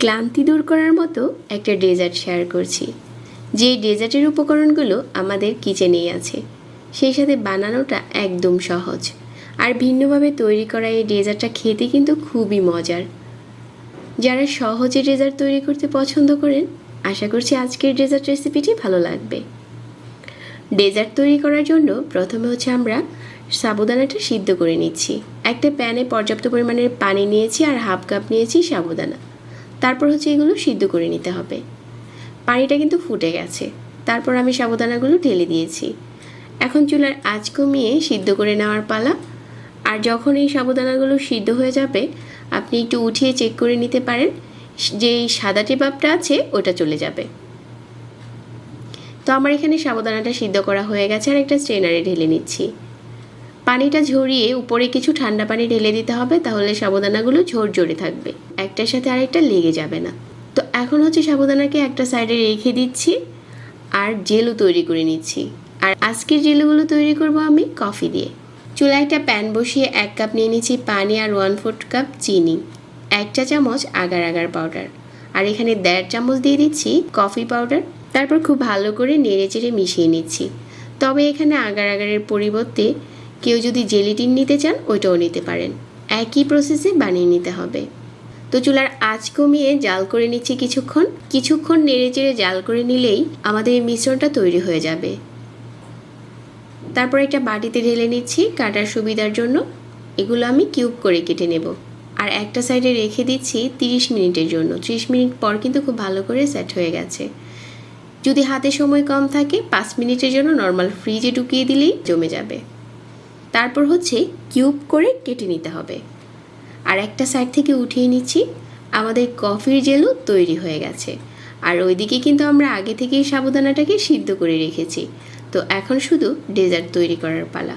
ক্লান্তি দূর করার মতো একটা ডেজার্ট শেয়ার করছি, যে ডেজার্টের উপকরণগুলো আমাদের কিচেনেই আছে, সেই সাথে বানানোটা একদম সহজ। আর ভিন্নভাবে তৈরি করা এই ডেজার্টটা খেতে কিন্তু খুবই মজার। যারা সহজে ডেজার্ট তৈরি করতে পছন্দ করেন, আশা করছি আজকের ডেজার্ট রেসিপিটি ভালো লাগবে। ডেজার্ট তৈরি করার জন্য প্রথমে আমরা সাবুদানাটা সিদ্ধ করে নিচ্ছি। একটা প্যানে পর্যাপ্ত পরিমাণের পানি নিয়েছি আর হাফ কাপ নিয়েছি সাবুদানা। তারপর এগুলো সিদ্ধ করে নিতে হবে। পানিটা কিন্তু ফুটে গেছে। তারপর আমি সাবুদানাগুলো ঢেলে দিয়েছি। এখন চুলার আঁচ কমিয়ে সিদ্ধ করে নেওয়ার পালা। আর যখন এই সাবুদানাগুলো সিদ্ধ হয়ে যাবে, আপনি একটু উঠিয়ে চেক করে নিতে পারেন যে এই সাদাটে ভাবটা আছে ওটা চলে যাবে। তো আমার এখানে সাবুদানাটা সিদ্ধ করা হয়ে গেছে আর একটা স্ট্রেনারে ঢেলে নিচ্ছি। পানিটা ঝরিয়ে উপরে কিছু ঠান্ডা পানি ঢেলে দিতে হবে, তাহলে সাবুদানাগুলো ঝরঝরে থাকবে, একটার সাথে আরেকটা লেগে যাবে না। তো এখন সাবুদানাকে একটা সাইডে রেখে দিচ্ছি আর জেলও তৈরি করে নিচ্ছি। আর আজকের জেলগুলো তৈরি করব আমি কফি দিয়ে। চুলায় একটা প্যান বসিয়ে 1 কাপ নিয়ে নিচ্ছি পানি আর 1/4 কাপ চিনি, 1 চা চামচ আগার আগার পাউডার, আর এখানে 1.5 চামচ দিয়ে দিচ্ছি কফি পাউডার। তারপর খুব ভালো করে নেড়ে চেড়ে মিশিয়ে নিচ্ছি। তবে এখানে আগার আগারের পরিবর্তে কেউ যদি জেলিটিন নিতে চান ওইটাও নিতে পারেন। একই প্রসেসে বানিয়ে নিতে হবে। তো চুলার আঁচ কমিয়ে জাল করে নিচ্ছি কিছুক্ষণ নেড়ে চেড়ে জাল করে নিলেই আমাদের এই মিশ্রণটা তৈরি হয়ে যাবে। তারপর একটা বাটিতে ঢেলে নিচ্ছি কাটার সুবিধার জন্য। এগুলো আমি কিউব করে কেটে নেব আর একটা সাইডে রেখে দিচ্ছি 30 মিনিটের জন্য। 30 মিনিট পর কিন্তু খুব ভালো করে সেট হয়ে গেছে। যদি হাতে সময় কম থাকে 5 মিনিটের জন্য নর্মাল ফ্রিজে ঢুকিয়ে দিলেই জমে যাবে। তারপর কিউব করে কেটে নিতে হবে। আর একটা সাইড থেকে উঠিয়ে নিচ্ছি। আমাদের কফির জেলও তৈরি হয়ে গেছে। আর ওইদিকে কিন্তু আমরা আগে থেকেই সাবুদানাটাকে সিদ্ধ করে রেখেছি। তো এখন শুধু ডেজার্ট তৈরি করার পালা।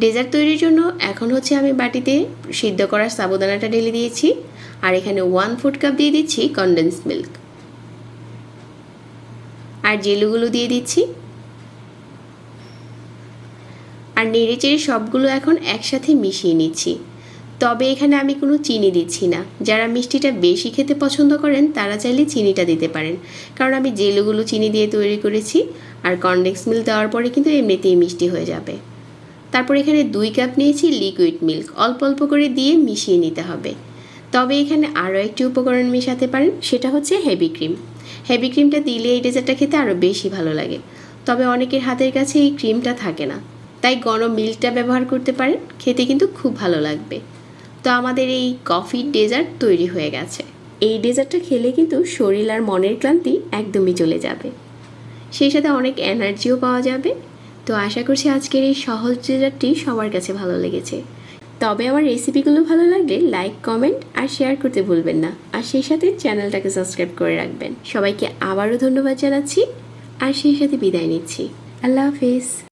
ডেজার্ট তৈরির জন্য এখন আমি বাটিতে সিদ্ধ করা সাবুদানাটা ঢেলে দিয়েছি আর এখানে 1/4 কাপ দিয়ে দিচ্ছি কনডেন্স মিল্ক আর জেলগুলো দিয়ে দিচ্ছি। আর নেড়ে চেড়ে সবগুলো এখন একসাথে মিশিয়ে নিচ্ছি। তবে এখানে আমি কোনো চিনি দিচ্ছি না। যারা মিষ্টিটা বেশি খেতে পছন্দ করেন তারা চাইলে চিনিটা দিতে পারেন, কারণ আমি জেলগুলো চিনি দিয়ে তৈরি করেছি আর কনডেন্স মিল্ক দেওয়ার পরে কিন্তু এমনিতেই মিষ্টি হয়ে যাবে। তারপর এখানে 2 কাপ নিয়েছি লিকুইড মিল্ক, অল্প অল্প করে দিয়ে মিশিয়ে নিতে হবে। তবে এখানে আরও একটি উপকরণ মেশাতে পারেন, সেটা হেভি ক্রিম। হেভি ক্রিমটা দিলে এই ডেজার্টটা খেতে আরও বেশি ভালো লাগে। তবে অনেকের হাতের কাছে এই ক্রিমটা থাকে না, তাই গরম মিল্কটা ব্যবহার করতে পারেন, খেতে কিন্তু খুব ভালো লাগবে। তো আমাদের এই কফির ডেজার্ট তৈরি হয়ে গেছে। এই ডেজার্টটা খেলে কিন্তু শরীর আর মনের ক্লান্তি একদমই চলে যাবে, সেই সাথে অনেক এনার্জিও পাওয়া যাবে। তো আশা করছি আজকের এই সহজ ডেজার্টটি সবার কাছে ভালো লেগেছে। তবে আমার রেসিপিগুলো ভালো লাগলে লাইক, কমেন্ট আর শেয়ার করতে ভুলবেন না। আর সেই সাথে চ্যানেলটাকে সাবস্ক্রাইব করে রাখবেন। সবাইকে আবারও ধন্যবাদ জানাচ্ছি আর সেই সাথে বিদায় নিচ্ছি। আল্লাহ হাফেজ।